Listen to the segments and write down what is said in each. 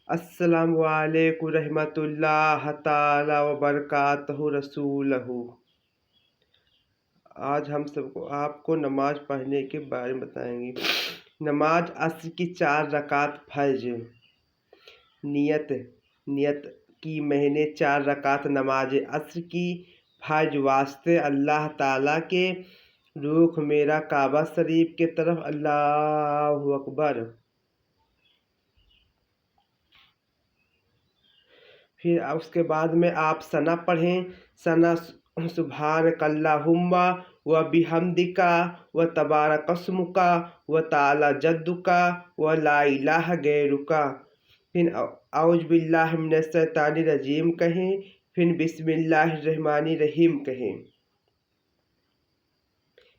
अस्सलामु अलैकुम रहमतुल्लाह ताला व बरकातहू रसूलहू। आज हम सबको आपको नमाज पढ़ने के बारे में बताएंगे। नमाज अस्र की 4 रकात फर्ज। नियत की मैंने 4 रकात नमाज अस्र की फर्ज वास्ते अल्लाह ताला के रुख मेरा काबा शरीफ के तरफ। अल्लाहु अकबर। फिर उसके बाद में आप सना पढ़ें। सना सुब्हानकल्लाहुम्मा व बिहम्दिका व तबारकस्मुका व ताला जद्दुका व ला इलाहा गैरुका। फिर औज़ु बिल्लाहि मिनश शैतानिर रजीम कहें। फिर बिस्मिल्लाहिर्रहमानिर्रहीम कहें।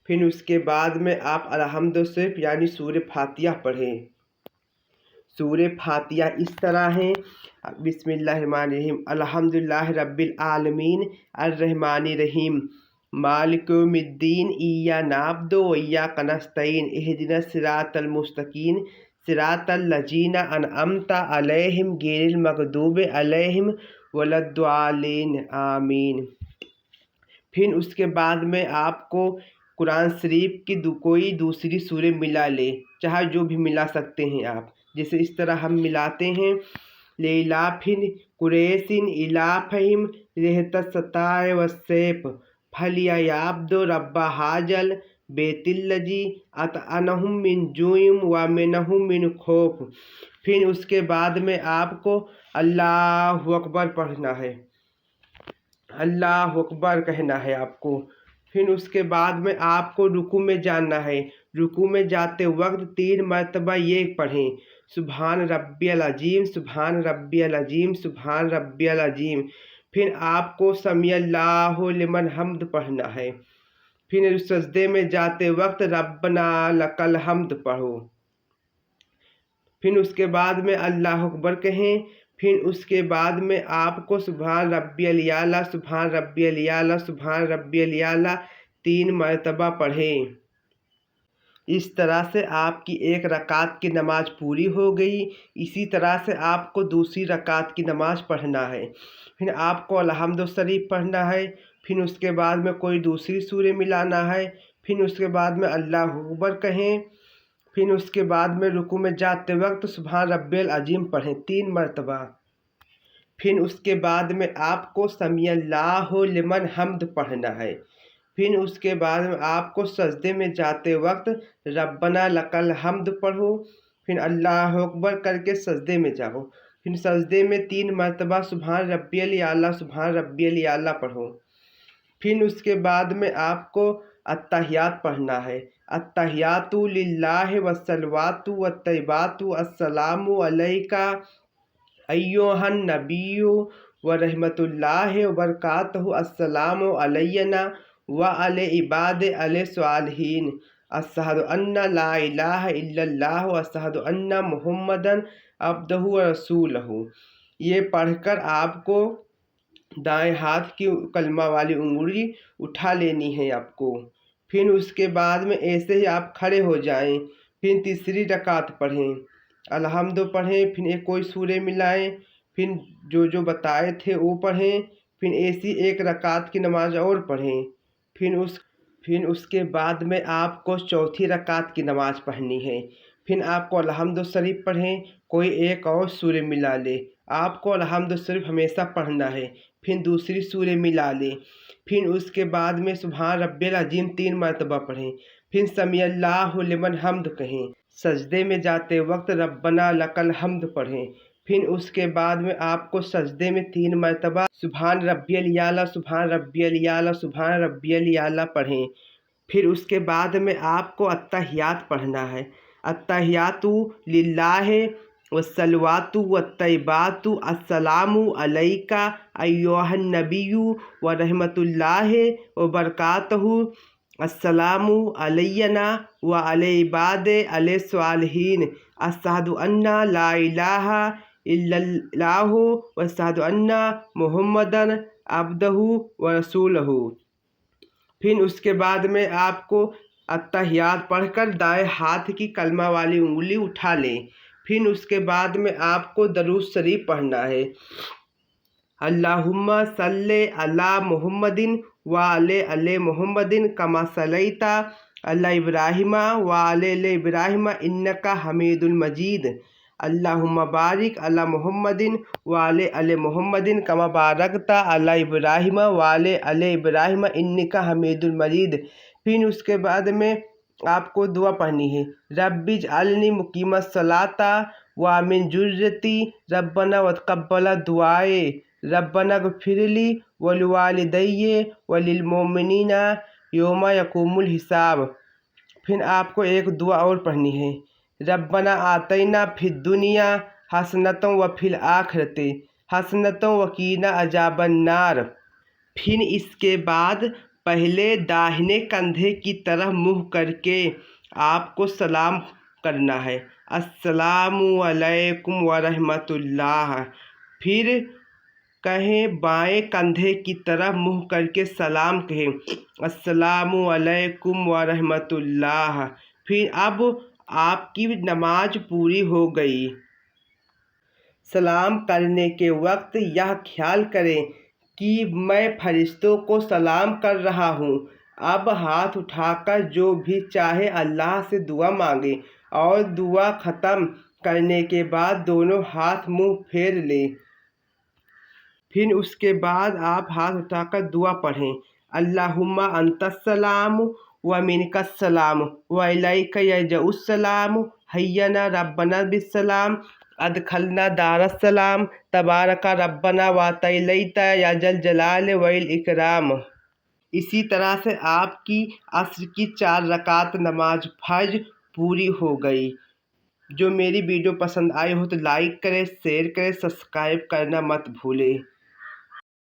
फिर उसके बाद में आप अलहम्दु सिर्फ यानी सूरह फातिहा पढ़ें। सूरह फातिहा इस तरह है। बिस्मिल्लाहिर्रहमानिर्रहीम अल्हम्दुलिल्लाहि रब्बिल आलमीन अर्रहमानिर्रहीम मालिक यौमिद्दीन इय्याका नअबुदु व इय्याका नस्तईन इहदिनस सिरातल मुस्तकीम सिरातल लजीना अनअमता अलैहिम गैरिल मग़दूबि अलैहिम वलद्दालिन आमीन। फिर उसके बाद में आपको कुरान शरीफ की कोई दूसरी सूरह मिला ले, चाहे जो भी मिला सकते हैं आप। जैसे इस तरह हम मिलाते हैं। लेइलाफिन कुरैशिन इलाफहिम रहतस सताए वस्सैफ फलियाब्दु रब्बा हाजल बेतिल्लजी अतअनहुम मिन जुइम व मिनहुम मिन खौफ। फिर उसके बाद में आपको अल्लाहु अकबर पढ़ना है, अल्लाहु अकबर कहना है आपको। फिर उसके बाद में आपको रुकू में जाना है। रुकू में जाते वक्त 3 मरतबा ये पढ़ें, सुभान रब्बियल अजीम, सुभान रब्बियल अजीम, सुभान रब्बियल अजीम। फिर आपको समीअल्लाहु लिमन हम्द पढ़ना है। फिर सजदे में जाते वक्त रब्बना लकल हम्द पढ़ो। फिर उसके बाद में अल्लाहु अकबर कहें। फिर उसके बाद में आपको सुभान रब्बियल आला, सुभान रब्बियल आला, सुभान रब्बियल आला 3 मरतबा पढ़ें। इस तरह से आपकी 1 रकात की नमाज पूरी हो गई। इसी तरह से आपको दूसरी रकात की नमाज पढ़ना है। फिर आपको अलहम्दु शरीफ पढ़ना है। फिर उसके बाद में कोई दूसरी सूरह मिलाना है। फिर उसके बाद में अल्लाहु अकबर कहें। फिर उसके बाद में रुकू में जाते वक्त सुभान रब्बियल अजीम पढ़ें 3 मरतबा। फिर उसके बाद में आपको समीअल्लाहु लिमन हम्द पढ़ना है। फिर उसके बाद में आपको सजदे में जाते वक्त रब्बना लकल हम्द पढ़ो। फिर अल्लाहु अकबर करके सजदे में जाओ। फिर सजदे में 3 मरतबा सुभान रब्बियल आला, सुभान रब्बियल आला पढ़ो। फिर उसके बाद में आपको अत्तहियात पढ़ना है। अत्तहियातु लिल्लाहि वस्सलवातु वत्तय्यिबातु अस्सलामु अलैका अय्युहन नबिय्यु व रहमतुल्लाहि व बरकातहू अस्सलामु अलैना व अले इबादे अले स्वालिहीन अशहदु अन्ना ला इलाहा इल्लल्लाह व अशहदु अन्ना मुहम्मदन अब्दुहु व रसूलहू। ये पढ़कर आपको दाएं हाथ की कलमा वाली उंगली उठा लेनी है आपको। फिर उसके बाद में ऐसे ही आप खड़े हो जाएं। फिर तीसरी रकात पढ़ें, अलहम्दु पढ़ें। फिर एक कोई सूरह मिलाएं। फिर जो बताए थे वो पढ़ें। फिर ऐसी 1 रकात की नमाज और पढ़ें। फिर उसके बाद में आपको चौथी रकात की नमाज पढ़नी है। फिर आपको अलहम्दु शरीफ पढ़ें, कोई एक और सूरह मिला ले। आपको अलहम्दु शरीफ हमेशा पढ़ना है। फिर दूसरी सूरह मिला ले। फिर उसके बाद में सुभान रब्बियल अजीम 3 मरतबा पढ़ें। फिर समीअल्लाहु लिमन हम्द कहें। सजदे में जाते वक्त रब्बना लकल हम्द पढ़ें। फिर उसके बाद में आपको सजदे में 3 मरतबा सुभान रब्बियल आला, सुभान रब्बियल आला, सुभान रब्बियल आला पढ़ें। फिर उसके बाद में आपको अत्तहियात पढ़ना है। अत्तहियातु लिल्लाहि वस्सलवातु वत्तय्यिबातु अस्सलामु अलैका अय्युहन नबिय्यु व रहमतुल्लाहि व बरकातहू अस्सलामु अलैना व अले इबादे अले स्वालिहीन अशहदु अन्ना ला इलाहा इल्लल्लाहु व अशहदु अन्ना मुहम्मदन अब्दुहु व रसूलहू। फिर उसके बाद में आपको अत्तहियात पढ़कर दाएं हाथ की कलमा वाली उंगली उठा लें। फिर उसके बाद में आपको दरूद शरीफ पढ़ना है। अल्लाहुम्मा सल्ले अला मुहम्मदिन व अले मुहम्मदिन कमा सलैता अला इब्राहिमा व अले इब्राहिमा इन्नका हमीदुल मजीद। अल्लाहुम्मा बारिक अला मुहम्मदिन व अले मुहम्मदिन कमा बारकता अला इब्राहिमा व अले इब्राहिमा इन्नका हमीदुल मजीद। फिर उसके बाद में आपको दुआ पढ़नी है। रब्बिज अलनी मुकीमत सलाता व मिन जुर्रती रब्बना व तक़ब्बल दुआए रब्बना गफ़िरली वलिवालिदैये वलिलमोमिनीना यौमा यक़ूमुल हिसाब। फिर आपको एक दुआ और पढ़नी है। रब्बना आतैना फिद दुनिया हसनतों व फिल आखिरति हसनतों वकीना अजाबन नार। फिर इसके बाद पहले दाहिने कंधे की तरफ मुँह करके आपको सलाम करना है, अस्सलामु अलैकुम व रहमतुल्लाह। फिर कहें बाएं कंधे की तरफ मुँह करके सलाम कहें, अस्सलामु अलैकुम व रहमतुल्लाह। फिर अब आपकी नमाज पूरी हो गई। सलाम करने के वक्त यह ख्याल करें कि मैं फरिश्तों को सलाम कर रहा हूँ। अब हाथ उठाकर जो भी चाहे अल्लाह से दुआ मांगे और दुआ ख़त्म करने के बाद दोनों हाथ मुंह फेर लें। फिर उसके बाद आप हाथ उठाकर दुआ पढ़ें, अल्लाहुम्मा अंतस्सलाम व मिनकस्सलाम व इलैका यरजउस्सलाम हय्यना रब्बना बिस्सलाम अदखलना दारस्सलाम तबारका रब्बना व तआलैता या जल जलाल वल इकराम। इसी तरह से आपकी अस्र की 4 रकात नमाज फर्ज पूरी हो गई। जो मेरी वीडियो पसंद आई हो तो लाइक करें, शेयर करें, सब्सक्राइब करना मत भूलें।